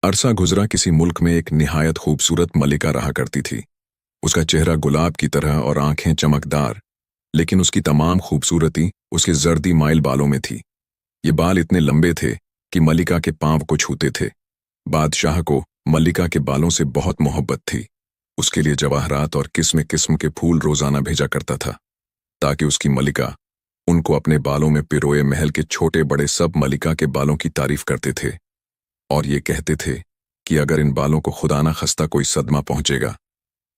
अरसा गुजरा किसी मुल्क में एक निहायत खूबसूरत मलिका रहा करती थी। उसका चेहरा गुलाब की तरह और आंखें चमकदार, लेकिन उसकी तमाम खूबसूरती उसके जर्दी माइल बालों में थी। ये बाल इतने लंबे थे कि मलिका के पांव को छूते थे। बादशाह को मलिका के बालों से बहुत मोहब्बत थी। उसके लिए जवाहरात और किस्म किस्म के फूल रोजाना भेजा करता था, ताकि उसकी मलिका उनको अपने बालों में पिरोए महल के छोटे बड़े सब मलिका के बालों की तारीफ करते थे, और ये कहते थे कि अगर इन बालों को खुदा ना खस्ता कोई सदमा पहुंचेगा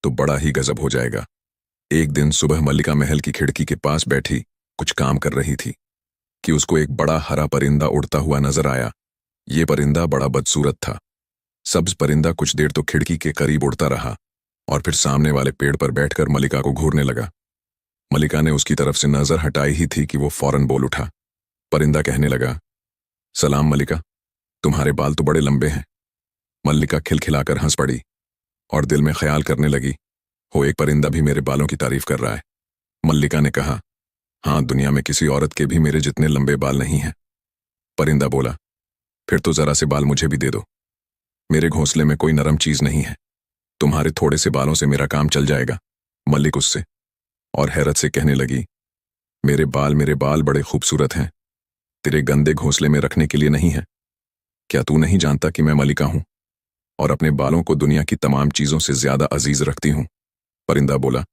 तो बड़ा ही गजब हो जाएगा। एक दिन सुबह मल्लिका महल की खिड़की के पास बैठी कुछ काम कर रही थी कि उसको एक बड़ा हरा परिंदा उड़ता हुआ नजर आया। ये परिंदा बड़ा बदसूरत था। सब्ज परिंदा कुछ देर तो खिड़की के करीब उड़ता रहा और फिर सामने वाले पेड़ पर बैठकर मल्लिका को घूरने लगा। मल्लिका ने उसकी तरफ से नजर हटाई ही थी कि वो फौरन बोल उठा। परिंदा कहने लगा, सलाम मल्लिका, तुम्हारे बाल तो बड़े लंबे हैं। मल्लिका खिलखिलाकर हंस पड़ी और दिल में ख्याल करने लगी, हो एक परिंदा भी मेरे बालों की तारीफ कर रहा है। मल्लिका ने कहा, हाँ, दुनिया में किसी औरत के भी मेरे जितने लंबे बाल नहीं हैं। परिंदा बोला, फिर तो जरा से बाल मुझे भी दे दो। मेरे घोंसले में कोई नरम चीज नहीं है, तुम्हारे थोड़े से बालों से मेरा काम चल जाएगा। मल्लिक उससे और हैरत से कहने लगी, मेरे बाल बड़े खूबसूरत हैं, तेरे गंदे घोंसले में रखने के लिए नहीं है। क्या तू नहीं जानता कि मैं मल्लिका हूं और अपने बालों को दुनिया की तमाम चीजों से ज्यादा अजीज रखती हूं। परिंदा बोला,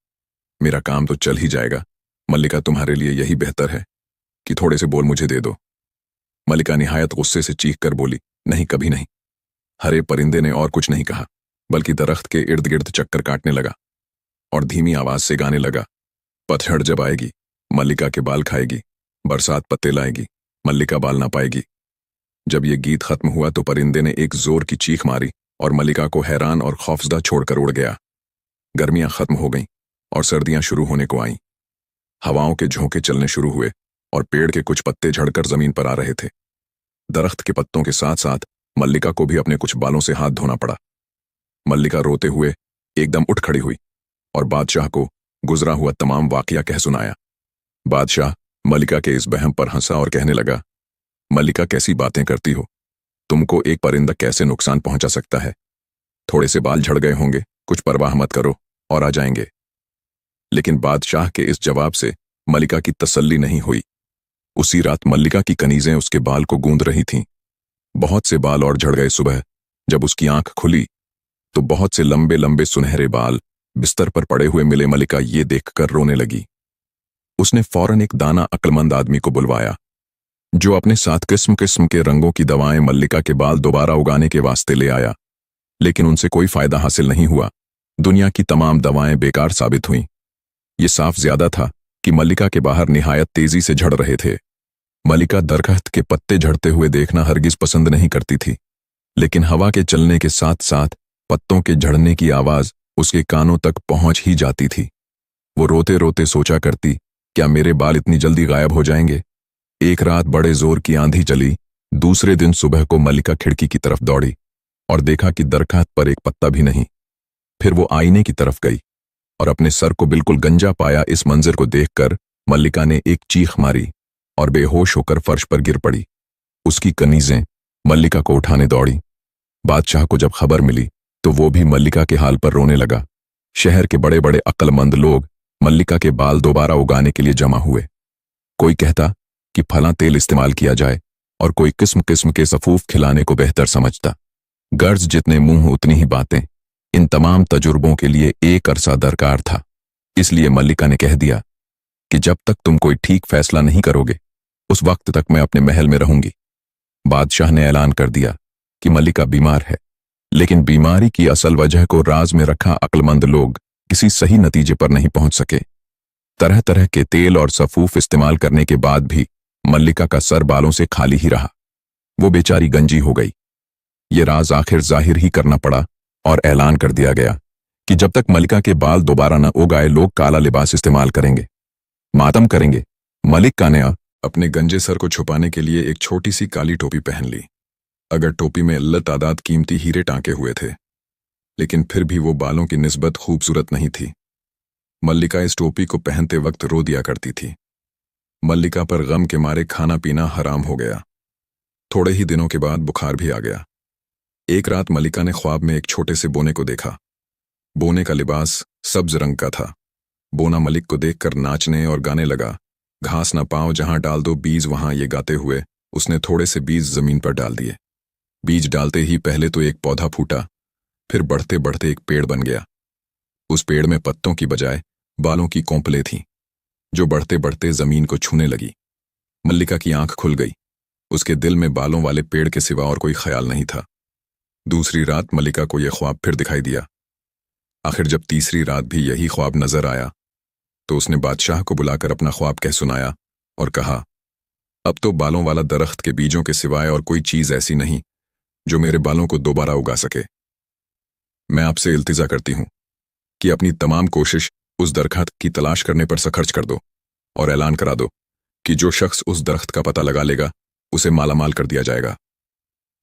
मेरा काम तो चल ही जाएगा। मल्लिका, तुम्हारे लिए यही बेहतर है कि थोड़े से बोल मुझे दे दो। मल्लिका निहायत गुस्से से चीख कर बोली, नहीं, कभी नहीं। हरे परिंदे ने और कुछ नहीं कहा, बल्कि दरख्त के इर्द गिर्द चक्कर काटने लगा और धीमी आवाज से गाने लगा, पतझड़ जब आएगी मल्लिका के बाल खाएगी, बरसात पत्ते लाएगी, मल्लिका बाल ना पाएगी। जब ये गीत खत्म हुआ तो परिंदे ने एक जोर की चीख मारी और मल्लिका को हैरान और खौफजदा छोड़कर उड़ गया। गर्मियां खत्म हो गईं और सर्दियां शुरू होने को आईं। हवाओं के झोंके चलने शुरू हुए और पेड़ के कुछ पत्ते झड़कर जमीन पर आ रहे थे। दरख्त के पत्तों के साथ साथ मल्लिका को भी अपने कुछ बालों से हाथ धोना पड़ा। मल्लिका रोते हुए एकदम उठ खड़ी हुई और बादशाह को गुजरा हुआ तमाम वाकया कह सुनाया। बादशाह मल्लिका के इस बहम पर हंसा और कहने लगा, मल्लिका, कैसी बातें करती हो? तुमको एक परिंदा कैसे नुकसान पहुंचा सकता है? थोड़े से बाल झड़ गए होंगे, कुछ परवाह मत करो और आ जाएंगे। लेकिन बादशाह के इस जवाब से मल्लिका की तसल्ली नहीं हुई। उसी रात मल्लिका की कनीजें उसके बाल को गूंद रही थीं। बहुत से बाल और झड़ गए। सुबह जब उसकी आंख खुली तो बहुत से लंबे लंबे सुनहरे बाल बिस्तर पर पड़े हुए मिले। मल्लिका ये देखकर रोने लगी। उसने फौरन एक दाना अक्लमंद आदमी को बुलवाया, जो अपने साथ किस्म किस्म के रंगों की दवाएं मल्लिका के बाल दोबारा उगाने के वास्ते ले आया। लेकिन उनसे कोई फायदा हासिल नहीं हुआ। दुनिया की तमाम दवाएं बेकार साबित हुईं। ये साफ ज्यादा था कि मल्लिका के बाहर निहायत तेजी से झड़ रहे थे। मल्लिका दरख्त के पत्ते झड़ते हुए देखना हरगिज पसंद नहीं करती थी, लेकिन हवा के चलने के साथ साथ पत्तों के झड़ने की आवाज उसके कानों तक पहुंच ही जाती थी। वो रोते रोते सोचा करती, क्या मेरे बाल इतनी जल्दी गायब हो जाएंगे? एक रात बड़े जोर की आंधी चली। दूसरे दिन सुबह को मल्लिका खिड़की की तरफ दौड़ी और देखा कि दरख्त पर एक पत्ता भी नहीं। फिर वो आईने की तरफ गई और अपने सर को बिल्कुल गंजा पाया। इस मंजर को देखकर मल्लिका ने एक चीख मारी और बेहोश होकर फर्श पर गिर पड़ी। उसकी कनीजें मल्लिका को उठाने दौड़ी। बादशाह को जब खबर मिली तो वो भी मल्लिका के हाल पर रोने लगा। शहर के बड़े बड़े अक्लमंद लोग मल्लिका के बाल दोबारा उगाने के लिए जमा हुए। कोई कहता कि फलां तेल इस्तेमाल किया जाए और कोई किस्म किस्म के सफूफ खिलाने को बेहतर समझता। गर्ज जितने मुंह उतनी ही बातें। इन तमाम तजुर्बों के लिए एक अरसा दरकार था। इसलिए मल्लिका ने कह दिया कि जब तक तुम कोई ठीक फैसला नहीं करोगे उस वक्त तक मैं अपने महल में रहूंगी। बादशाह ने ऐलान कर दिया कि मल्लिका बीमार है, लेकिन बीमारी की असल वजह को राज में रखा अक्लमंद लोग किसी सही नतीजे पर नहीं पहुंच सके। तरह तरह के तेल और सफूफ इस्तेमाल करने के बाद भी मल्लिका का सर बालों से खाली ही रहा। वो बेचारी गंजी हो गई। ये राज आखिर जाहिर ही करना पड़ा और ऐलान कर दिया गया कि जब तक मल्लिका के बाल दोबारा न उगाए लोग काला लिबास इस्तेमाल करेंगे, मातम करेंगे। मल्लिका ने अपने गंजे सर को छुपाने के लिए एक छोटी सी काली टोपी पहन ली। अगर टोपी में अल्लत तादाद कीमती हीरे टांके हुए थे, लेकिन फिर भी वो बालों की निस्बत खूबसूरत नहीं थी। मल्लिका इस टोपी को पहनते वक्त रो दिया करती थी। मल्लिका पर गम के मारे खाना पीना हराम हो गया। थोड़े ही दिनों के बाद बुखार भी आ गया। एक रात मलिका ने ख्वाब में एक छोटे से बोने को देखा। बोने का लिबास सब्ज रंग का था। बोना मलिक को देखकर नाचने और गाने लगा। घास न पाओ जहां डाल दो बीज वहां, ये गाते हुए उसने थोड़े से बीज जमीन पर डाल दिए। बीज डालते ही पहले तो एक पौधा फूटा, फिर बढ़ते बढ़ते एक पेड़ बन गया। उस पेड़ में पत्तों की बजाय बालों की कोंपलें थीं, जो बढ़ते बढ़ते जमीन को छूने लगी। मल्लिका की आंख खुल गई। उसके दिल में बालों वाले पेड़ के सिवा और कोई ख्याल नहीं था। दूसरी रात मल्लिका को यह ख्वाब फिर दिखाई दिया। आखिर जब तीसरी रात भी यही ख्वाब नजर आया तो उसने बादशाह को बुलाकर अपना ख्वाब कह सुनाया और कहा, अब तो बालों वाला दरख्त के बीजों के सिवाय और कोई चीज ऐसी नहीं जो मेरे बालों को दोबारा उगा सके। मैं आपसे इल्तिजा करती हूं कि अपनी तमाम कोशिश उस दरख्त की तलाश करने पर खर्च कर दो और ऐलान करा दो कि जो शख्स उस दरख्त का पता लगा लेगा उसे मालामाल कर दिया जाएगा।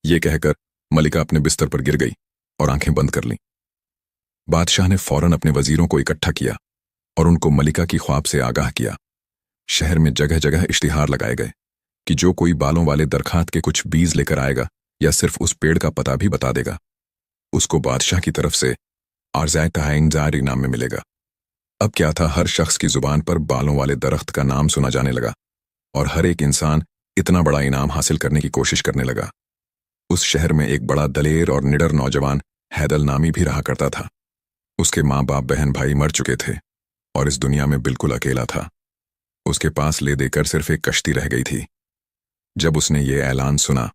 ये कहकर मलिका अपने बिस्तर पर गिर गई और आंखें बंद कर लीं। बादशाह ने फौरन अपने वजीरों को इकट्ठा किया और उनको मलिका की ख्वाब से आगाह किया। शहर में जगह जगह इश्तिहार लगाए गए कि जो कोई बालों वाले दरख्त के कुछ बीज लेकर आएगा या सिर्फ उस पेड़ का पता भी बता देगा, उसको बादशाह की तरफ से आरज़ाए तआयीन इनाम में मिलेगा। अब क्या था, हर शख्स की जुबान पर बालों वाले दरख्त का नाम सुना जाने लगा और हर एक इंसान इतना बड़ा इनाम हासिल करने की कोशिश करने लगा। उस शहर में एक बड़ा दलेर और निडर नौजवान हैदल नामी भी रहा करता था। उसके माँ बाप बहन भाई मर चुके थे और इस दुनिया में बिल्कुल अकेला था। उसके पास ले देकर सिर्फ एक कश्ती रह गई थी। जब उसने ये ऐलान सुना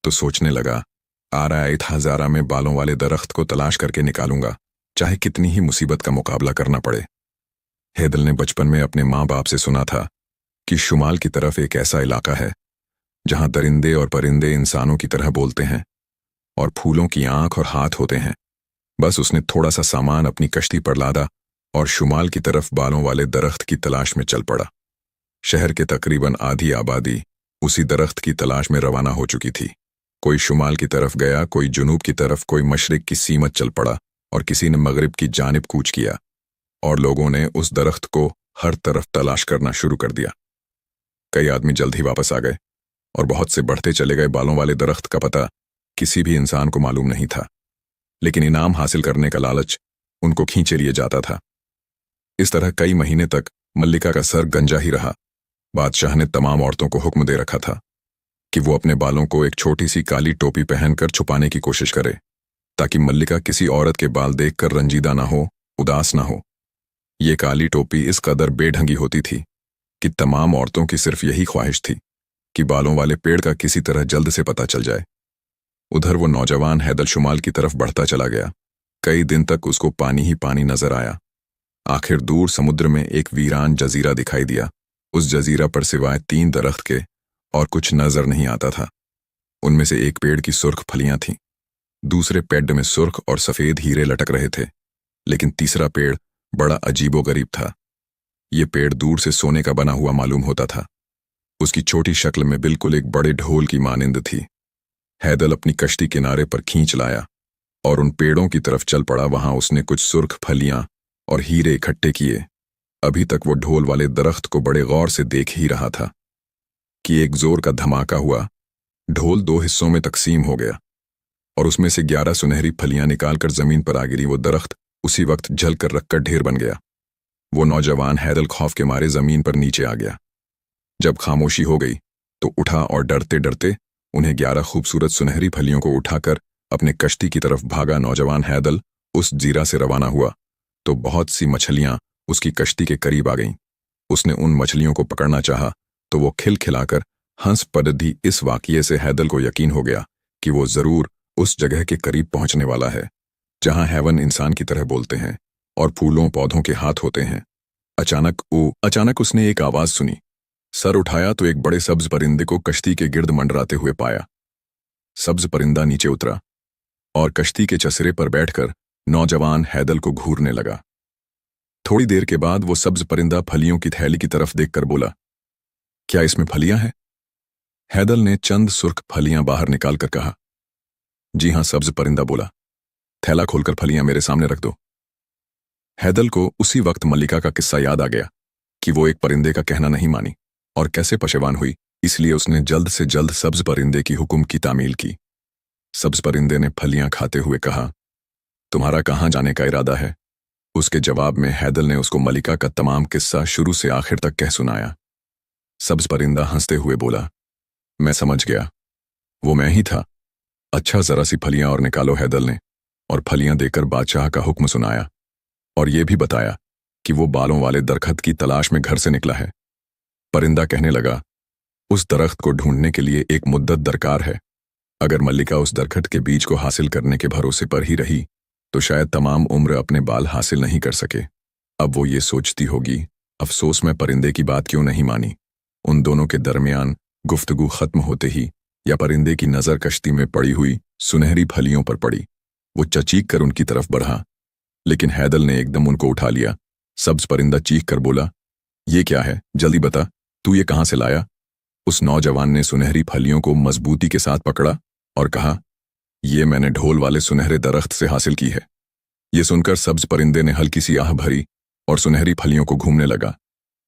तो सोचने लगा, आराइत हजारा में बालों वाले दरख्त को तलाश करके निकालूंगा, चाहे कितनी ही मुसीबत का मुकाबला करना पड़े। हैदल ने बचपन में अपने माँ बाप से सुना था कि शुमाल की तरफ एक ऐसा इलाका है जहां दरिंदे और परिंदे इंसानों की तरह बोलते हैं और फूलों की आंख और हाथ होते हैं। बस उसने थोड़ा सा सामान अपनी कश्ती पर लादा और शुमाल की तरफ बालों वाले दरख्त की तलाश में चल पड़ा। शहर के तकरीबन आधी आबादी उसी दरख्त की तलाश में रवाना हो चुकी थी। कोई शुमाल की तरफ गया, कोई जुनूब की तरफ, कोई मशरिक की सीमत चल पड़ा और किसी ने मगरिब की जानिब कूच किया और लोगों ने उस दरख्त को हर तरफ तलाश करना शुरू कर दिया। कई आदमी जल्द ही वापस आ गए और बहुत से बढ़ते चले गए बालों वाले दरख्त का पता किसी भी इंसान को मालूम नहीं था, लेकिन इनाम हासिल करने का लालच उनको खींचे लिए जाता था। इस तरह कई महीने तक मल्लिका का सर गंजा ही रहा। बादशाह ने तमाम औरतों को हुक्म दे रखा था कि वो अपने बालों को एक छोटी सी काली टोपी पहनकर छुपाने की कोशिश करे, ताकि मल्लिका किसी औरत के बाल देखकर रंजीदा ना हो, उदास ना हो। ये काली टोपी इस कदर बेढंगी होती थी कि तमाम औरतों की सिर्फ यही ख्वाहिश थी कि बालों वाले पेड़ का किसी तरह जल्द से पता चल जाए। उधर वो नौजवान हैदल शुमाल की तरफ बढ़ता चला गया। कई दिन तक उसको पानी ही पानी नजर आया। आखिर दूर समुद्र में एक वीरान जजीरा दिखाई दिया। उस जजीरा पर सिवाय 3 दरख्त के और कुछ नजर नहीं आता था। उनमें से एक पेड़ की सुर्ख फलियां थीं, दूसरे पेड़ में सुर्ख और सफेद हीरे लटक रहे थे, लेकिन तीसरा पेड़ बड़ा अजीबोगरीब था। ये पेड़ दूर से सोने का बना हुआ मालूम होता था। उसकी छोटी शक्ल में बिल्कुल एक बड़े ढोल की मानिंद थी। हैदल अपनी कश्ती किनारे पर खींच लाया और उन पेड़ों की तरफ चल पड़ा। वहां उसने कुछ सुर्ख फलियां और हीरे इकट्ठे किए। अभी तक वो ढोल वाले दरख्त को बड़े गौर से देख ही रहा था कि एक जोर का धमाका हुआ। ढोल 2 हिस्सों में तकसीम हो गया और उसमें से 11 सुनहरी फलियां निकालकर जमीन पर आ गिरी। वो दरख्त उसी वक्त जल कर रखकर ढेर बन गया। वो नौजवान हैदल खौफ के मारे जमीन पर नीचे आ गया। जब खामोशी हो गई तो उठा और डरते डरते उन्हें 11 खूबसूरत सुनहरी फलियों को उठाकर अपने कश्ती की तरफ भागा। नौजवान हैदल उस जीरा से रवाना हुआ तो बहुत सी मछलियां उसकी कश्ती के करीब आ गईं। उसने उन मछलियों को पकड़ना चाहा तो वो खिलखिलाकर हंस पड़ती। इस वाकये से हैदल को यकीन हो गया कि वो जरूर उस जगह के करीब पहुंचने वाला है जहां हैवन इंसान की तरह बोलते हैं और फूलों पौधों के हाथ होते हैं। अचानक उसने एक आवाज सुनी। सर उठाया तो एक बड़े सब्ज परिंदे को कश्ती के गिर्द मंडराते हुए पाया। सब्ज परिंदा नीचे उतरा और कश्ती के चसरे पर बैठकर नौजवान हैदल को घूरने लगा। थोड़ी देर के बाद वो सब्ज परिंदा फलियों की थैली की तरफ देखकर बोला, क्या इसमें फलियां हैं? हैदल ने चंद सुर्ख फलियां बाहर निकालकर कहा। जी हां, सब्ज परिंदा बोला। थैला खोलकर फलियां मेरे सामने रख दो। हैदल को उसी वक्त मल्लिका का किस्सा याद आ गया कि वो एक परिंदे का कहना नहीं मानी और कैसे पशेवान हुई। इसलिए उसने जल्द से जल्द सब्ज परिंदे की हुक्म की तामील की। सब्ज परिंदे ने फलियां खाते हुए कहा, तुम्हारा कहाँ जाने का इरादा है? उसके जवाब में हैदल ने उसको मलिका का तमाम किस्सा शुरू से आखिर तक कह सुनाया। सब्ज परिंदा हंसते हुए बोला, मैं समझ गया, वो मैं ही था। अच्छा, जरा सी फलियां और निकालो, हैदल ने, और फलियां देकर बादशाह का हुक्म सुनाया, और ये भी बताया कि वो बालों वाले दरख्त की तलाश में घर से निकला है। परिंदा कहने लगा, उस दरख्त को ढूंढने के लिए एक मुद्दत दरकार है। अगर मल्लिका उस दरख्त के बीज को हासिल करने के भरोसे पर ही रही तो शायद तमाम उम्र अपने बाल हासिल नहीं कर सके। अब वो ये सोचती होगी, अफसोस मैं परिंदे की बात क्यों नहीं मानी। उन दोनों के दरमियान गुफ्तगू खत्म होते ही या परिंदे की नजर कश्ती में पड़ी हुई सुनहरी फलियों पर पड़ी। वो चचीख कर उनकी तरफ बढ़ा, लेकिन हैदल ने एकदम उनको उठा लिया। सब्ज परिंदा चीख कर बोला, ये क्या है, जल्दी बता, तू ये कहाँ से लाया? उस नौजवान ने सुनहरी फलियों को मजबूती के साथ पकड़ा और कहा, ये मैंने ढोल वाले सुनहरे दरख्त से हासिल की है। ये सुनकर सब्ज परिंदे ने हल्की सी आह भरी और सुनहरी फलियों को घूमने लगा।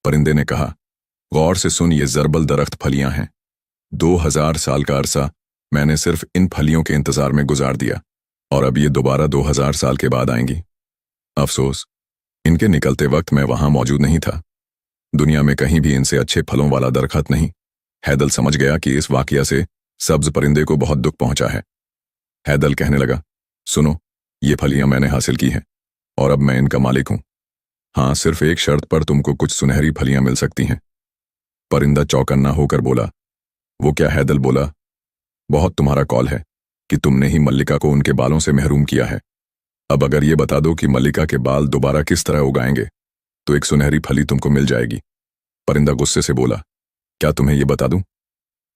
परिंदे ने कहा, गौर से सुन, ये जरबल दरख्त फलियां हैं। 2000 साल का अरसा मैंने सिर्फ इन फलियों के इंतजार में गुजार दिया, और अब ये दोबारा 2000 साल के बाद आएंगी। अफसोस, इनके निकलते वक्त मैं वहां मौजूद नहीं था। दुनिया में कहीं भी इनसे अच्छे फलों वाला दरख्त नहीं। हैदल समझ गया कि इस वाकया से सब्ज परिंदे को बहुत दुख पहुंचा है। हैदल कहने लगा, सुनो, ये फलियां मैंने हासिल की हैं और अब मैं इनका मालिक हूं। हाँ, सिर्फ एक शर्त पर तुमको कुछ सुनहरी फलियां मिल सकती हैं। परिंदा चौकन्ना होकर बोला, वो क्या? हैदल बोला, बहुत तुम्हारा कॉल है कि तुमने ही मल्लिका को उनके बालों से महरूम किया है। अब अगर ये बता दो कि मल्लिका के बाल दोबारा किस तरह उगाएंगे तो एक सुनहरी फली तुमको मिल जाएगी। परिंदा गुस्से से बोला, क्या तुम्हें ये बता दूं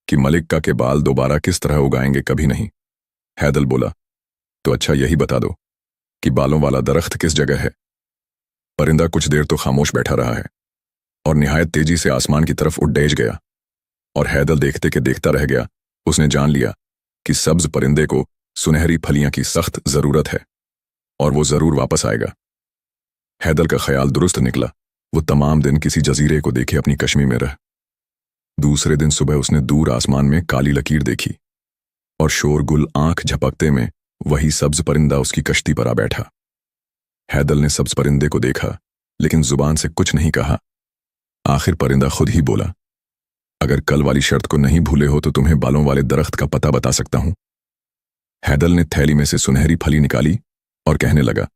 कि मल्लिका के बाल दोबारा किस तरह उगाएंगे? कभी नहीं। हैदल बोला, तो अच्छा यही बता दो कि बालों वाला दरख्त किस जगह है। परिंदा कुछ देर तो खामोश बैठा रहा है और निहायत तेजी से आसमान की तरफ उड़ेज गया, और हैदल देखते के देखता रह गया। उसने जान लिया कि सब्ज परिंदे को सुनहरी फलियां की सख्त जरूरत है और वो जरूर वापस आएगा। हैदल का ख्याल दुरुस्त निकला। वो तमाम दिन किसी जजीरे को देखे अपनी कश्मी में रह। दूसरे दिन सुबह उसने दूर आसमान में काली लकीर देखी और शोरगुल आंख झपकते में वही सब्ज परिंदा उसकी कश्ती पर आ बैठा। हैदल ने सब्ज परिंदे को देखा लेकिन जुबान से कुछ नहीं कहा। आखिर परिंदा खुद ही बोला, अगर कल वाली शर्त को नहीं भूले हो तो तुम्हें बालों वाले दरख्त का पता बता सकता हूं। हैदल ने थैली में से सुनहरी फली निकाली और कहने लगा,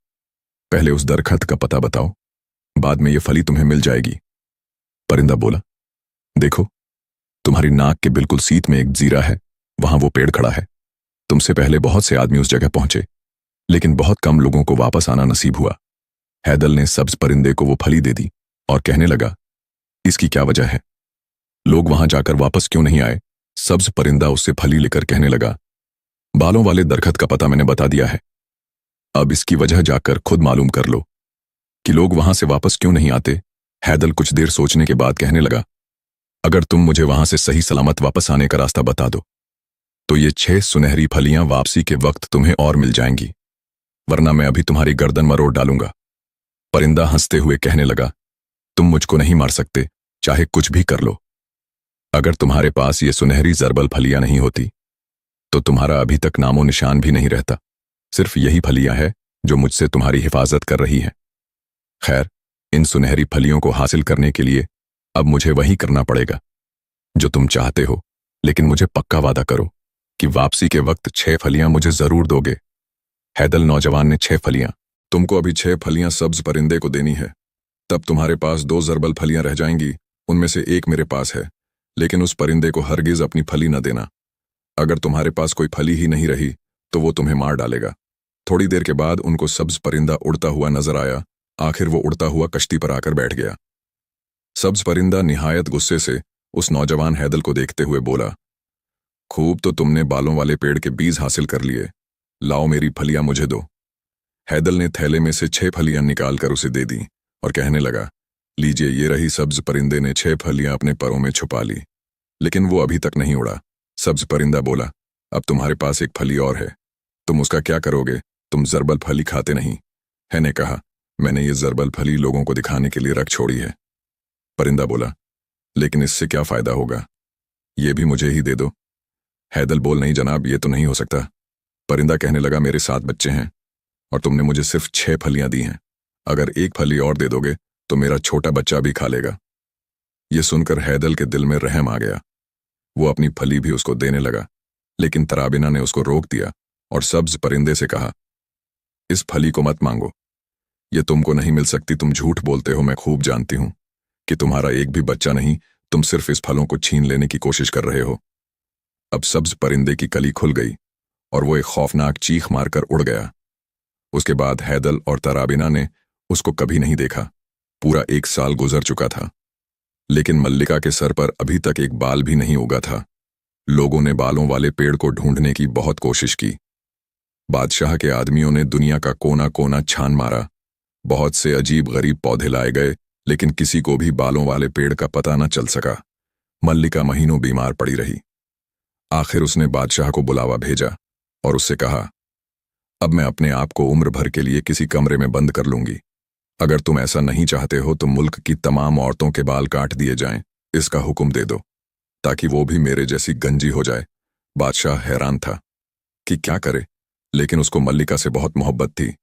पहले उस दरख्त का पता बताओ, बाद में ये फली तुम्हें मिल जाएगी। परिंदा बोला, देखो, तुम्हारी नाक के बिल्कुल सीत में एक जीरा है, वहां वो पेड़ खड़ा है। तुमसे पहले बहुत से आदमी उस जगह पहुंचे, लेकिन बहुत कम लोगों को वापस आना नसीब हुआ। हैदल ने सब्ज परिंदे को वो फली दे दी और कहने लगा, इसकी क्या वजह है? लोग वहां जाकर वापस क्यों नहीं आए? सब्ज परिंदा उससे फली लेकर कहने लगा, बालों वाले दरख्त का पता मैंने बता दिया है, अब इसकी वजह जाकर खुद मालूम कर लो कि लोग वहां से वापस क्यों नहीं आते। हैदल कुछ देर सोचने के बाद कहने लगा, अगर तुम मुझे वहां से सही सलामत वापस आने का रास्ता बता दो तो ये 6 सुनहरी फलियां वापसी के वक्त तुम्हें और मिल जाएंगी, वरना मैं अभी तुम्हारी गर्दन मरोड़ डालूंगा। परिंदा हंसते हुए कहने लगा, तुम मुझको नहीं मार सकते, चाहे कुछ भी कर लो। अगर तुम्हारे पास ये सुनहरी जरबल फलियां नहीं होती तो तुम्हारा अभी तक नामो निशान भी नहीं रहता। सिर्फ यही फलियां है जो मुझसे तुम्हारी हिफाजत कर रही हैं। खैर, इन सुनहरी फलियों को हासिल करने के लिए अब मुझे वही करना पड़ेगा जो तुम चाहते हो, लेकिन मुझे पक्का वादा करो कि वापसी के वक्त 6 फलियां मुझे जरूर दोगे। हैदल नौजवान ने 6 फलियां, तुमको अभी 6 फलियां सब्ज परिंदे को देनी है, तब तुम्हारे पास 2 जरबल फलियां रह जाएंगी। उनमें से एक मेरे पास है, लेकिन उस परिंदे को हरगिज अपनी फली न देना। अगर तुम्हारे पास कोई फली ही नहीं रही तो वो तुम्हें मार डालेगा। थोड़ी देर के बाद उनको सब्ज परिंदा उड़ता हुआ नजर आया। आखिर वो उड़ता हुआ कश्ती पर आकर बैठ गया। सब्ज परिंदा निहायत गुस्से से उस नौजवान हैदल को देखते हुए बोला, खूब तो तुमने बालों वाले पेड़ के बीज हासिल कर लिए, लाओ मेरी फलियां मुझे दो। हैदल ने थैले में से 6 फलियां निकालकर उसे दे दी और कहने लगा, लीजिए, ये रही। सब्ज परिंदे ने 6 फलियां अपने परों में छुपा ली, लेकिन वो अभी तक नहीं उड़ा। सब्ज परिंदा बोला, अब तुम्हारे पास एक फली और है, तुम उसका क्या करोगे? तुम जरबल फली खाते नहीं। है ने कहा, मैंने ये जरबल फली लोगों को दिखाने के लिए रख छोड़ी है। परिंदा बोला, लेकिन इससे क्या फायदा होगा? ये भी मुझे ही दे दो। हैदल बोल, नहीं जनाब, ये तो नहीं हो सकता। परिंदा कहने लगा, मेरे 7 बच्चे हैं और तुमने मुझे सिर्फ 6 फलियां दी हैं। अगर एक फली और दे दोगे तो मेरा छोटा बच्चा भी खा लेगा। ये सुनकर हैदल के दिल में रहम आ गया। वो अपनी फली भी उसको देने लगा, लेकिन तराबिना ने उसको रोक दिया और सब्ज परिंदे से कहा, इस फली को मत मांगो, ये तुमको नहीं मिल सकती। तुम झूठ बोलते हो, मैं खूब जानती हूं कि तुम्हारा एक भी बच्चा नहीं, तुम सिर्फ इस फलों को छीन लेने की कोशिश कर रहे हो। अब सब्ज परिंदे की कली खुल गई और वो एक खौफनाक चीख मारकर उड़ गया। उसके बाद हैदल और तराबिना ने उसको कभी नहीं देखा। पूरा 1 साल गुजर चुका था, लेकिन मल्लिका के सर पर अभी तक एक बाल भी नहीं उगा था। लोगों ने बालों वाले पेड़ को ढूंढने की बहुत कोशिश की। बादशाह के आदमियों ने दुनिया का कोना कोना छान मारा। बहुत से अजीब गरीब पौधे लाए गए, लेकिन किसी को भी बालों वाले पेड़ का पता न चल सका। मल्लिका महीनों बीमार पड़ी रही। आखिर उसने बादशाह को बुलावा भेजा और उससे कहा, अब मैं अपने आप को उम्र भर के लिए किसी कमरे में बंद कर लूंगी। अगर तुम ऐसा नहीं चाहते हो तो मुल्क की तमाम औरतों के बाल काट दिए जाएं, इसका हुक्म दे दो, ताकि वो भी मेरे जैसी गंजी हो जाए। बादशाह हैरान था कि क्या करे, लेकिन उसको मल्लिका से बहुत मोहब्बत थी,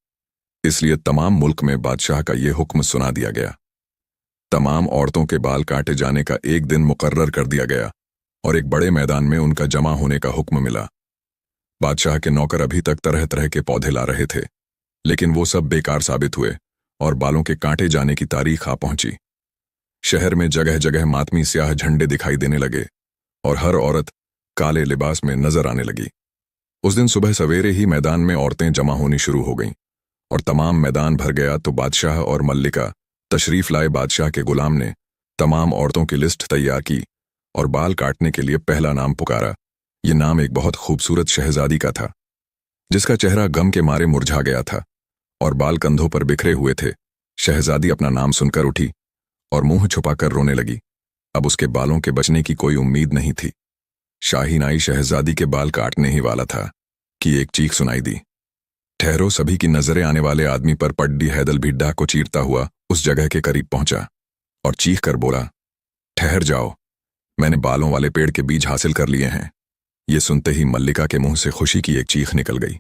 इसलिए तमाम मुल्क में बादशाह का ये हुक्म सुना दिया गया। तमाम औरतों के बाल काटे जाने का एक दिन मुकर्रर कर दिया गया और एक बड़े मैदान में उनका जमा होने का हुक्म मिला। बादशाह के नौकर अभी तक तरह तरह के पौधे ला रहे थे, लेकिन वो सब बेकार साबित हुए और बालों के काटे जाने की तारीख आ पहुंची। शहर में जगह जगह मातमी स्याह झंडे दिखाई देने लगे और हर औरत काले लिबास में नजर आने लगी। उस दिन सुबह सवेरे ही मैदान में औरतें जमा होनी शुरू हो गईं और तमाम मैदान भर गया तो बादशाह और मल्लिका तशरीफ लाए बादशाह के गुलाम ने तमाम औरतों की लिस्ट तैयार की और बाल काटने के लिए पहला नाम पुकारा। ये नाम एक बहुत खूबसूरत शहजादी का था, जिसका चेहरा गम के मारे मुरझा गया था और बाल कंधों पर बिखरे हुए थे। शहजादी अपना नाम सुनकर उठी और मुंह छुपाकर रोने लगी। अब उसके बालों के बचने की कोई उम्मीद नहीं थी। शाहीनाई शहजादी के बाल काटने ही वाला था कि एक चीख सुनाई दी। ठहरो, सभी की नजरें आने वाले आदमी पर पड्डी हैदल भी डाक को चीरता हुआ उस जगह के करीब पहुंचा और चीख कर बोला, ठहर जाओ, मैंने बालों वाले पेड़ के बीज हासिल कर लिए हैं। ये सुनते ही मल्लिका के मुंह से खुशी की एक चीख निकल गई।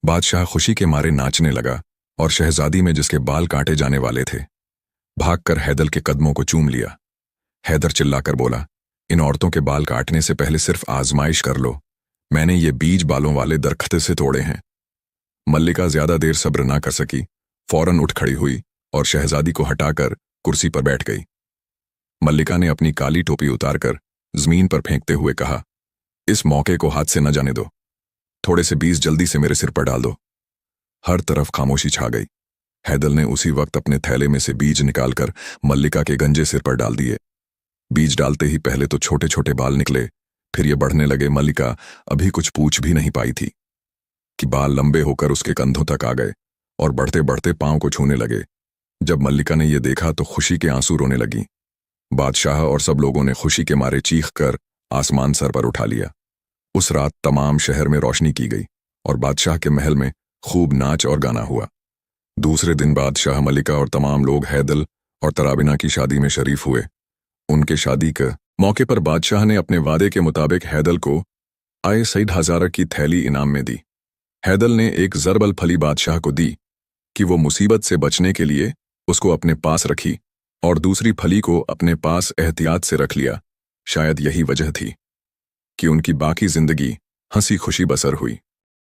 बादशाह खुशी के मारे नाचने लगा और शहजादी में जिसके बाल काटे जाने वाले थे, भागकर हैदल के कदमों को चूम लिया। हैदर चिल्लाकर बोला, इन औरतों के बाल काटने से पहले सिर्फ आजमाइश कर लो, मैंने ये बीज बालों वाले दरख्त से तोड़े हैं। मल्लिका ज्यादा देर सब्र ना कर सकी, फौरन उठ खड़ी हुई और शहजादी को हटाकर कुर्सी पर बैठ गई। मल्लिका ने अपनी काली टोपी उतारकर जमीन पर फेंकते हुए कहा, इस मौके को हाथ से न जाने दो, थोड़े से बीज जल्दी से मेरे सिर पर डाल दो। हर तरफ खामोशी छा गई। हैदल ने उसी वक्त अपने थैले में से बीज निकालकर मल्लिका के गंजे सिर पर डाल दिए। बीज डालते ही पहले तो छोटे छोटे बाल निकले, फिर ये बढ़ने लगे। मल्लिका अभी कुछ पूछ भी नहीं पाई थी कि बाल लंबे होकर उसके कंधों तक आ गए और बढ़ते बढ़ते पांव को छूने लगे। जब मल्लिका ने यह देखा तो खुशी के आंसू रोने लगी। बादशाह और सब लोगों ने खुशी के मारे चीख कर आसमान सर पर उठा लिया। उस रात तमाम शहर में रोशनी की गई और बादशाह के महल में खूब नाच और गाना हुआ। दूसरे दिन बादशाह, मल्लिका और तमाम लोग हैदल और तराबिना की शादी में शरीफ हुए। उनके शादी के मौके पर बादशाह ने अपने वादे के मुताबिक हैदल को आए सईद हजारा की थैली इनाम में दी। हैदल ने एक जरबल फली बादशाह को दी कि वो मुसीबत से बचने के लिए उसको अपने पास रखी और दूसरी फली को अपने पास एहतियात से रख लिया। शायद यही वजह थी कि उनकी बाकी जिंदगी हंसी खुशी बसर हुई।